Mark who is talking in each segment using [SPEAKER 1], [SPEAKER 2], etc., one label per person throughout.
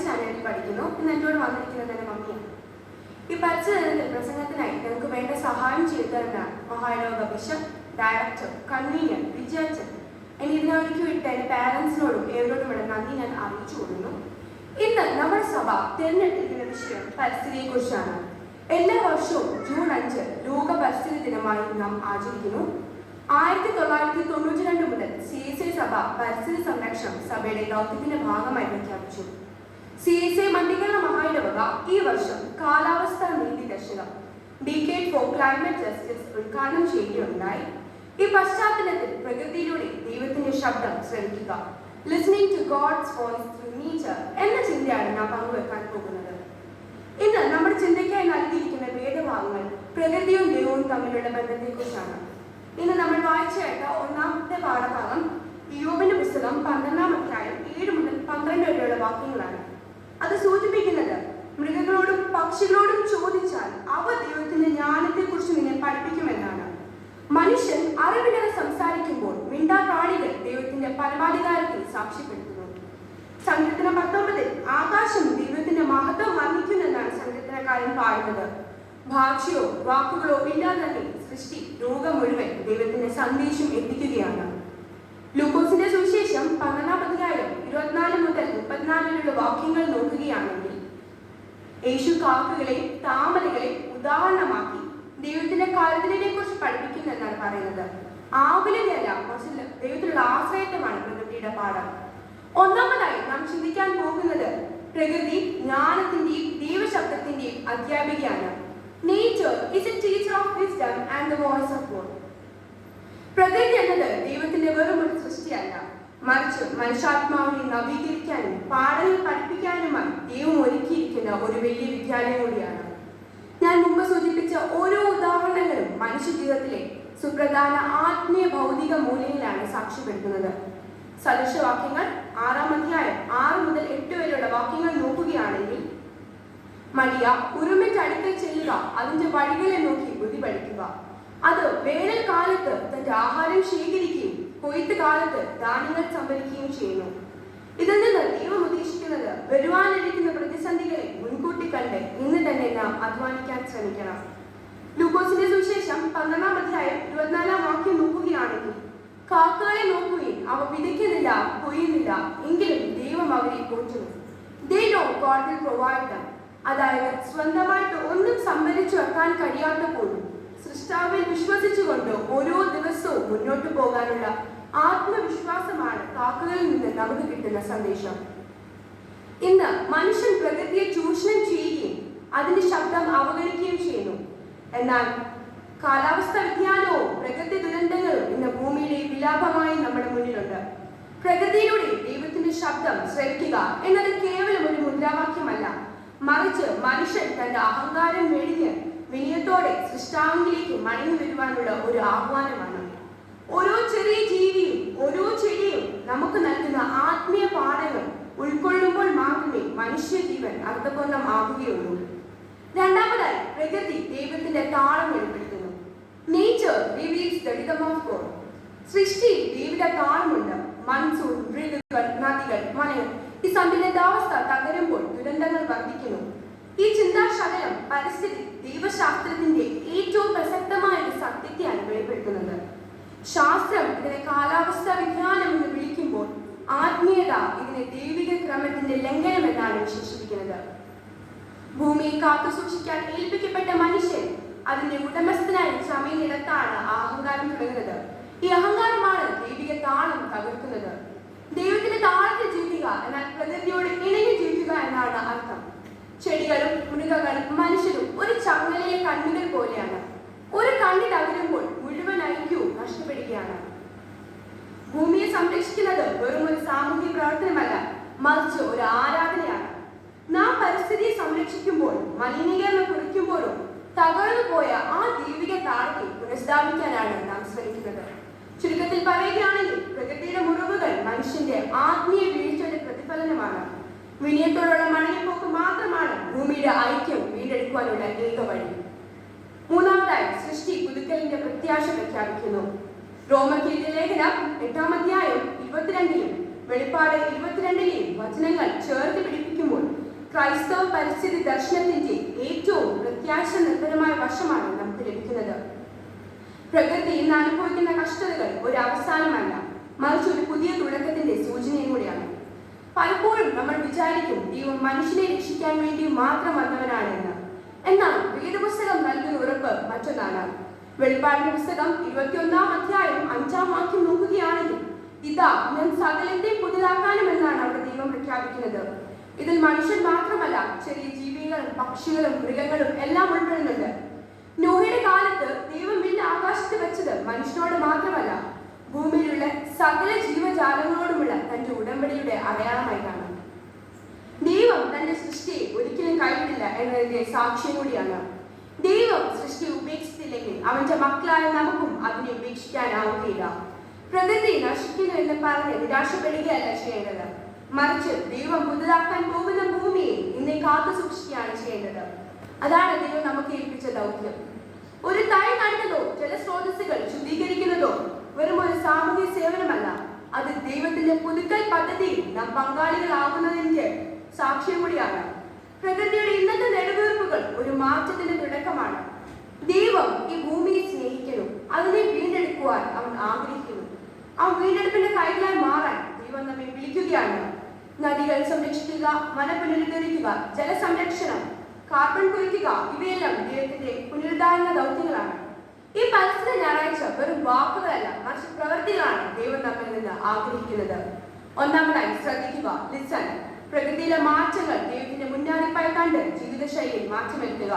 [SPEAKER 1] സ്റ്റാൻഡേർഡിൽ പഠിക്കുന്നു. ഇന്ന് എന്നോട് വന്നിരിക്കുന്നത് എൻ്റെ മമ്മിയാണ്. ഈ പരിചയത്തിൽ പ്രസംഗത്തിനായി ഞങ്ങൾക്ക് വേണ്ട സഹായം ചെയ്തു തരുന്ന മഹാലോക ബിഷപ്പ്, ഡയറക്ടർ, കൺവീനർ, വിജയച്ചൻ എന്നെ ഇതിനൊരുക്കി വിട്ട എൻ്റെ പാരൻസിനോടും ഏവരോടുമുള്ള നന്ദി ഞാൻ അറിയിച്ചു കൊള്ളുന്നു. ഇന്ന് നമ്മുടെ സഭ തിരഞ്ഞെടുത്തിരിക്കുന്ന വിഷയം പരിസ്ഥിതിയെക്കുറിച്ചാണ്. എല്ലാ വർഷവും ജൂൺ 5 ലോക പരിസ്ഥിതി ദിനമായി നാം ആചരിക്കുന്നു. 1992 മുതൽ CSI സഭ പരിസ്ഥിതി സംരക്ഷണം സഭയുടെ ദൗത്യത്തിന്റെ ഭാഗമായി പ്രഖ്യാപിച്ചു. CSI മണ്ഡീകരണ മഹായിടവക ഈ വർഷം കാലാവസ്ഥാ നീതി ദശകം ഡിക്കേഡ് ഫോർ ക്ലൈമറ്റ് ജസ്റ്റിസ് ഉദ്ഘാടനം ചെയ്യുകയുണ്ടായി. ഈ പശ്ചാത്തലത്തിൽ പ്രകൃതിയിലൂടെ ദൈവത്തിന്റെ ശബ്ദം ശ്രവിക്കുക, listening to God's voice through nature എന്ന ചിന്തയാണ് നാം പങ്കുവെക്കാൻ പോകുന്നത്. ഇന്ന് നമ്മുടെ ചിന്തയ്ക്കായി നൽകിയിരിക്കുന്ന വേദഭാഗങ്ങൾ പ്രകൃതിയും ദൈവവും തമ്മിലുള്ള ബന്ധത്തെക്കുറിച്ചാണ്. ഇന്ന് നമ്മൾ വായിച്ച കേട്ട ഒന്നാമത്തെ പാഠഭാഗം യോബിന്റെ പുസ്തകം 12-ാം അധ്യായം 7 മുതൽ 12 വരെയുള്ള വാക്യങ്ങളാണ്. അത് സൂചിപ്പിക്കുന്നത് മൃഗങ്ങളോടും പക്ഷികളോടും ചോദിച്ചാൽ അവ ദൈവത്തിന്റെ ജ്ഞാനത്തെക്കുറിച്ച് നിന്നെ പഠിപ്പിക്കുമെന്നാണ്. മനുഷ്യൻ അറിവില്ലാതെ സംസാരിക്കുമ്പോൾ മിണ്ടാപ്രാണികൾ ദൈവത്തിന്റെ പരമാധികാരത്തിൽ സാക്ഷ്യപ്പെടുത്തുന്നു. സങ്കീർത്തനം 19 ആകാശം ദൈവത്തിന്റെ മഹത്വം വർണ്ണിക്കുന്നെന്നാണ് സങ്കീർത്തനക്കാരൻ പാടുന്നത്. ഭാഷയോ വാക്കുകളോ ഇല്ലാതെ തന്നെ സൃഷ്ടി ലോകം മുഴുവൻ ദൈവത്തിന്റെ സന്ദേശം എത്തിക്കുകയാണ്. ലൂക്കോസിന്റെ സുവിശേഷം 12-ാം അധ്യായം 24 മുതൽ 34 വരെയുള്ള വാക്യങ്ങൾ നോക്കുകയാണെങ്കിൽ യേശു കാക്കകളെയും താമരകളെയും ഉദാഹരണമാക്കി ദൈവത്തിന്റെ കരുതലിനെ കുറിച്ച് പഠിപ്പിക്കുന്നു എന്നാണ് പറയുന്നത്. ആകുലതയല്ല, മറിച്ച് ദൈവത്തിലുള്ള ആശ്രയത്വമാണ് പ്രകൃതിയുടെ പാഠം. ഒന്നാമതായി നാം ചിന്തിക്കാൻ പോകുന്നത് പ്രകൃതി ജ്ഞാനത്തിന്റെയും ദൈവശബ്ദത്തിന്റെയും അധ്യാപികയാണ്. Nature is a teacher of wisdom and the voice of God. പ്രകൃതി എന്നത് ദൈവത്തിന്റെ വെറും ഒരു സൃഷ്ടിയല്ല, മറിച്ച് മനുഷ്യാത്മാവിനെ നവീകരിക്കാനും പാഠങ്ങൾ പഠിപ്പിക്കാനുമായി ദൈവം ഒരുക്കിയിരിക്കുന്ന ഒരു വലിയ വിദ്യാലയം കൂടിയാണ്. ഞാൻ മുമ്പ് സൂചിപ്പിച്ച ഓരോ ഉദാഹരണങ്ങളും മനുഷ്യ ജീവിതത്തിലെ സുപ്രധാന ആത്മീയ ഭൗതിക മൂല്യങ്ങളാണ് സാക്ഷ്യപ്പെടുത്തുന്നത്. സദൃശവാക്യങ്ങൾ 6-ാം അധ്യായം 6 മുതൽ 8 വരെയുള്ള വാക്യങ്ങൾ നോക്കുകയാണെങ്കിൽ മടിയ ഉറുമിന്റെ അടുക്കൽ ചെല്ലുക, അതിന്റെ വഴികളെ നോക്കി ബുദ്ധി പഠിക്കുക. അത് വേനൽക്കാലത്ത് തന്റെ ആഹാരം ശേഖരിക്കുകയും കൊയ്ത്ത് കാലത്ത് ധാന്യങ്ങൾ സംഭരിക്കുകയും ചെയ്യുന്നു. ഇതിൽ നിന്ന് ദൈവം ഉദ്ദേശിക്കുന്നത് വരുവാനിരിക്കുന്ന പ്രതിസന്ധികളെ മുൻകൂട്ടി കണ്ട് ഇന്ന് തന്നെ നാം അധ്വാനിക്കാൻ ശ്രമിക്കണം. ലൂക്കോസിന്റെ സുവിശേഷം 12-ാം അധ്യായം 24-ാം വാക്യം നോക്കുകയാണെങ്കിൽ കാക്കകളെ നോക്കുകയും അവ വിതയ്ക്കുന്നില്ല, കൊയ്യുന്നില്ല, എങ്കിലും ദൈവം അവരെ പോറ്റുന്നു. They know God will provide them. അതായത് സ്വന്തമായിട്ട് ഒന്നും സംഭരിച്ചു വെക്കാൻ കഴിയാത്തപ്പോഴും സൃഷ്ടാവിൽ വിശ്വസിച്ചുകൊണ്ട് ഓരോ ദിവസവും മുന്നോട്ട് പോകാനുള്ള ആത്മവിശ്വാസമാണ് കാക്കകളിൽ നിന്ന് നമുക്ക് കിട്ടുന്ന സന്ദേശം. ഇന്ന് മനുഷ്യൻ പ്രകൃതിയെ ചൂഷണം ചെയ്യുകയും അതിന്റെ ശബ്ദം അവഗണിക്കുകയും ചെയ്യുന്നു. എന്നാൽ കാലാവസ്ഥാ വ്യതിയാനവും പ്രകൃതി ദുരന്തങ്ങളും ഇന്ന് ഭൂമിയിലെ വിലാപമായി നമ്മുടെ മുന്നിലുണ്ട്. പ്രകൃതിയിലൂടെ ദൈവത്തിന്റെ ശബ്ദം ശ്രവിക്കുക എന്നത് കേവലം ഒരു മുദ്രാവാക്യമല്ല, മറിച്ച് മനുഷ്യൻ തന്റെ അഹങ്കാരം വെടിഞ്ഞ് വിനയത്തോടെ സൃഷ്ടാവിലേക്ക് മടങ്ങി വരുവാനുള്ള ഒരു ആഹ്വാനമാണ്. ഓരോ ചെറിയ ജീവിയും ഓരോ ചെടിയും നമുക്ക് നൽകുന്ന ആത്മീയ പാഠങ്ങൾ ഉൾക്കൊള്ളുമ്പോൾ മാത്രമേ മനുഷ്യ ജീവൻ അർത്ഥപൂർണ്ണം ആവുകയുള്ളൂ. രണ്ടാമതായി പ്രകൃതി ദൈവത്തിന്റെ താളം വെളിപ്പെടുത്തുന്നു. Nature reveals the rhythm of God. സൃഷ്ടിയിൽ ദൈവത്തിന്റെ താളമുണ്ട്. മൺസൂൺ, ഋതുക്കൾ, നദികൾ, മലകൾ ഈ സന്തുലിതാവസ്ഥ തകരുമ്പോൾ ദുരന്തങ്ങൾ വർദ്ധിക്കുന്നു. ഈ ചിന്താശകലം പരിസ്ഥിതി ദൈവശാസ്ത്രത്തിന്റെ ഏറ്റവും പ്രസക്തമായ ഒരു സത്യത്തെയാണ് വെളിപ്പെടുത്തുന്നത്. ശാസ്ത്രം ഇതിനെ കാലാവസ്ഥാ വിജ്ഞാനം എന്ന് വിളിക്കുമ്പോൾ ആത്മീയത ഇതിനെ ദൈവിക ക്രമത്തിന്റെ ലംഘനം എന്നാണ് വിശേഷിപ്പിക്കുന്നത്. ഭൂമിയെ കാത്തു സൂക്ഷിക്കാൻ ഏൽപ്പിക്കപ്പെട്ട മനുഷ്യൻ അതിന്റെ ഉടമസ്ഥനായി ചമയുന്നിടത്താണ് അഹങ്കാരം തുടങ്ങുന്നത്. ഈ അഹങ്കാരമാണ് ദൈവിക താളം തകർക്കുന്നത്. ദൈവത്തിന്റെ താളത്തിൽ ജീവിക്കുക എന്നാൽ പ്രകൃതിയോട് ഇണങ്ങി ജീവിക്കുക എന്നാണ് അർത്ഥം. ചെടികളും മൃഗങ്ങളും മനുഷ്യരും ഒരു ചങ്ങലയിലെ കണ്ണുകൾ പോലെയാണ്. ഒരു കണ്ണി തകരുമ്പോൾ മുഴുവൻ ഐക്യവും നഷ്ടപ്പെടുകയാണ്. ഭൂമിയെ സംരക്ഷിക്കുന്നത് വെറും ഒരു സാമൂഹിക പ്രവർത്തനമല്ല, മറിച്ച് ഒരു ആരാധനയാണ്. നാം പരിസ്ഥിതിയെ സംരക്ഷിക്കുമ്പോൾ മലിനീകരണം കുറയ്ക്കുമ്പോഴും തകർന്നു പോയ ആ ദൈവിക താളത്തെ പുനഃസ്ഥാപിക്കാനാണ് നാം ശ്രമിക്കുന്നത്. ചുരുക്കത്തിൽ പറയുകയാണെങ്കിൽ പ്രകൃതിയുടെ മുറിവുകൾ മനുഷ്യന്റെ ആത്മീയ വീഴ്ചയുടെ പ്രതിഫലനമാണ്. വിനയത്തോടുള്ള മടങ്ങിപ്പോക്ക് മാത്രമാണ് ഭൂമിയുടെ ഐക്യം വീണ്ടെടുക്കുവാനുള്ള ഏക വഴി. മൂന്നാമതായി സൃഷ്ടി പുതുക്കലിന്റെ പ്രത്യാശ പ്രഖ്യാപിക്കുന്നു. റോമർക്കെഴുതിയ ലേഖനം 8-ാം അധ്യായം 22-ലും വെളിപ്പാട് 22-ലെയും വചനങ്ങൾ ചേർത്ത് പിടിപ്പിക്കുമ്പോൾ ക്രൈസ്തവ പരിസ്ഥിതി ദർശനത്തിന്റെ ഏറ്റവും പ്രത്യാശ നിർഭരമായ വശമാണ് നമുക്ക് ലഭിക്കുന്നത്. പ്രകൃതി ഇന്ന് അനുഭവിക്കുന്ന കഷ്ടതകൾ ഒരു അവസാനമല്ല, മറിച്ച് ഒരു പുതിയ തുടക്കത്തിന്റെ സൂചനയും കൂടിയാണ്. പലപ്പോഴും നമ്മൾ വിചാരിക്കും ദൈവം മനുഷ്യനെ രക്ഷിക്കാൻ വേണ്ടി മാത്രം വന്നവനാണ് എന്ന്. എന്നാൽ വേദപുസ്തകം നൽകുന്ന ഉറപ്പ് മറ്റൊന്നാണ്. വെളിപ്പാടിന്റെ പുസ്തകം 21-ാം അധ്യായം 5-ാം വാക്യം നോക്കുകയാണെങ്കിൽ, ഇതാ ഞാൻ സകലത്തെ പുതുതാക്കാനും എന്നാണ് അവിടെ ദൈവം പ്രഖ്യാപിക്കുന്നത്. ഇതിൽ മനുഷ്യൻ മാത്രമല്ല, ചെറിയ ജീവികളും പക്ഷികളും മൃഗങ്ങളും എല്ലാം ഉൾപ്പെടുന്നുണ്ട്. നോഹയുടെ കാലത്ത് ദൈവം വില്ല് ആകാശത്ത് വെച്ചത് മനുഷ്യനോട് മാത്രമല്ല, ഭൂമിയിലുള്ള സകല ജീവജാലങ്ങളോടുമുള്ള തന്റെ ഉടമ്പടിയുടെ അടയാളമായിട്ടാണ്. ദൈവം തന്റെ സൃഷ്ടിയെ ഒരിക്കലും കൈവിടില്ല എന്നതിന്റെ സാക്ഷ്യം കൂടിയാണ്. ദൈവം സൃഷ്ടി ഉപേക്ഷിച്ചില്ലെങ്കിൽ അവന്റെ മക്കളായ നമുക്കും അതിനെ ഉപേക്ഷിക്കാനാവുകയില്ല. പ്രകൃതി നശിക്കുന്നു എന്ന് പറഞ്ഞ് നിരാശപ്പെടുകയല്ല ചെയ്യേണ്ടത്, മറിച്ച് ദൈവം പുതുതാക്കാൻ പോകുന്ന ഭൂമിയെ ഇന്നെ കാത്തു സൂക്ഷിക്കുകയാണ് ചെയ്യേണ്ടത്. അതാണ് ദൈവം നമുക്ക് ഏൽപ്പിച്ച ദൗത്യം. ഒരു തൈ നടുന്നതോ ജലസ്രോതസ്സുകൾ ശുദ്ധീകരിക്കുന്നതോ വെറും ഒരു സാമൂഹ്യ സേവനമല്ല, അത് ദൈവത്തിന്റെ പുതുക്കൽ പദ്ധതിയിൽ നാം പങ്കാളികളാകുന്നതിന്റെ സാക്ഷ്യം കൂടിയാണ്. പ്രകൃതിയുടെ ഇന്നത്തെ നെടുവീർപ്പുകൾ ഒരു മാറ്റത്തിന്റെ തുടക്കമാണ്. ദൈവം ഈ ഭൂമിയെ സ്നേഹിക്കുന്നു, അതിനെ വീണ്ടെടുക്കുവാൻ അവൻ ആഗ്രഹിക്കുന്നു. ആ വീണ്ടെടുപ്പിന്റെ കൈകളായി മാറാൻ ദൈവം നമ്മെ വിളിക്കുകയാണ്. നദികൾ സംരക്ഷിക്കുക, വന പുനരുദ്ധരിക്കുക, ജലസംരക്ഷണം, കാർബൺ കുറിക്കുക, ഇവയെല്ലാം ദൈവത്തിന്റെ പുനരുദ്ധാരണ ദൗത്യങ്ങളാണ്. ഈ പരിസ്ഥിതി ഞായറാഴ്ച വെറും വാക്കുകളല്ല, മറിച്ച് പ്രവൃത്തികളാണ് ദൈവം നമ്മിൽ നിന്ന് ആഗ്രഹിക്കുന്നത്. ഒന്നാമതായി ശ്രദ്ധിക്കുക, ലിസൺ. പ്രകൃതിയിലെ മാറ്റങ്ങൾ ദൈവത്തിന്റെ മുന്നറിയിപ്പായി കണ്ട് ജീവിതശൈലിയിൽ മാറ്റം വരുത്തുക.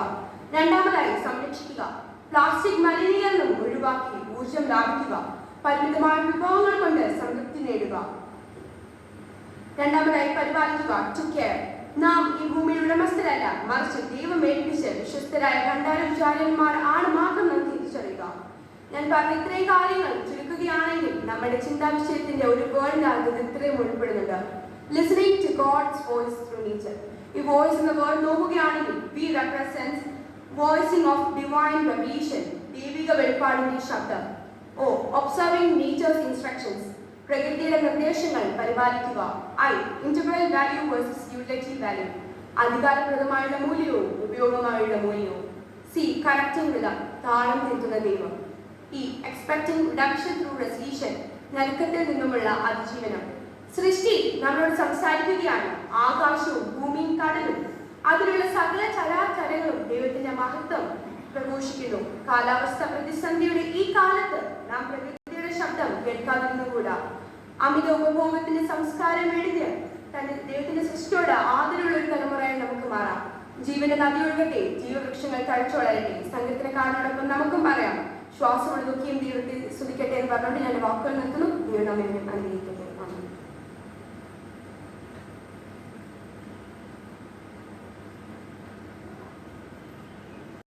[SPEAKER 1] രണ്ടാമതായി സംരക്ഷിക്കുക, പ്ലാസ്റ്റിക് മലിനീകരണം ഒഴിവാക്കി ഊർജം ലാഭിക്കുക, പരിമിതമായ വിഭവങ്ങൾ കൊണ്ട് സംതൃപ്തി നേടുക. രണ്ടാമതായി പരിപാലിക്കുക, ടു കെയർ. നാം ഈ ഭൂമിയുടെ ഉടമസ്ഥരല്ല, മറിച്ച് ദൈവം ഏൽപ്പിച്ച് വിശ്വസ്തരായ ഭണ്ഡാരവിചാരന്മാർ ആണ് മാത്രം നാം തിരിച്ചറിയുക. ഞാൻ പറഞ്ഞ ഇത്രയും കാര്യങ്ങൾ ചുരുക്കുകയാണെങ്കിൽ നമ്മുടെ ചിന്താ വിഷയത്തിന്റെ ഒരു വേർഡിനകത്ത് ഇത്രയും ഉൾപ്പെടുന്നുണ്ട്. Listening to God's voice through nature. ഈ വോയിസ് എന്ന വേർഡ് നോക്കുകയാണെങ്കിൽ we represent voicing of divine revelation, ദൈവിക വെളിപ്പാടിന്റെ ശബ്ദം. Observing nature's instructions, പ്രകൃതിയുടെ നിർദ്ദേശങ്ങൾ പരിപാലിക്കുക. Integral value versus utility value, അധികാരപ്രദമായുള്ള മൂല്യവും ഉപയോഗമായുള്ള മൂല്യവും. Correcting rhythm, താളം തിരുത്തുന്ന ദൈവം. Expecting redemption through resolution, നരക്കത്തിൽ നിന്നുമുള്ള അതിജീവനം. സൃഷ്ടി നമ്മളോട് സംസാരിക്കുകയാണ്. ആകാശവും ഭൂമിയും കടലും അതിലുള്ള സകല ചരാചരങ്ങളും ദൈവത്തിന്റെ മഹത്വം പ്രഘോഷിക്കുന്നു. കാലാവസ്ഥ പ്രതിസന്ധിയുടെ ഈ കാലത്ത് നാം പ്രകൃതിയുടെ ശബ്ദം കേൾക്കാതിരുന്നുകൂടാ. അമിത ഉപഭോഗത്തിന്റെ സംസ്കാരം വെടിഞ്ഞ് തന്നെ ദൈവത്തിന്റെ സൃഷ്ടിയോട് ആദരവുള്ള ഒരു തലമുറയായി നമുക്ക് മാറാം. ജീവന്റെ നദി ഒഴുകട്ടെ, ജീവവൃക്ഷങ്ങൾ തഴച്ചുവളരട്ടെ. സംഘത്തിനെക്കാരനോടൊപ്പം നമുക്കും പറയാം, ശ്വാസമുള്ള ദുഃഖിയും ദൈവത്തെ സ്തുതിക്കട്ടെ എന്ന് പറഞ്ഞുകൊണ്ട് ഞാൻ വാക്കുകൾ നിർത്തുന്നു. ദൈവം നമ്മെ അനുഗ്രഹിക്കട്ടെ.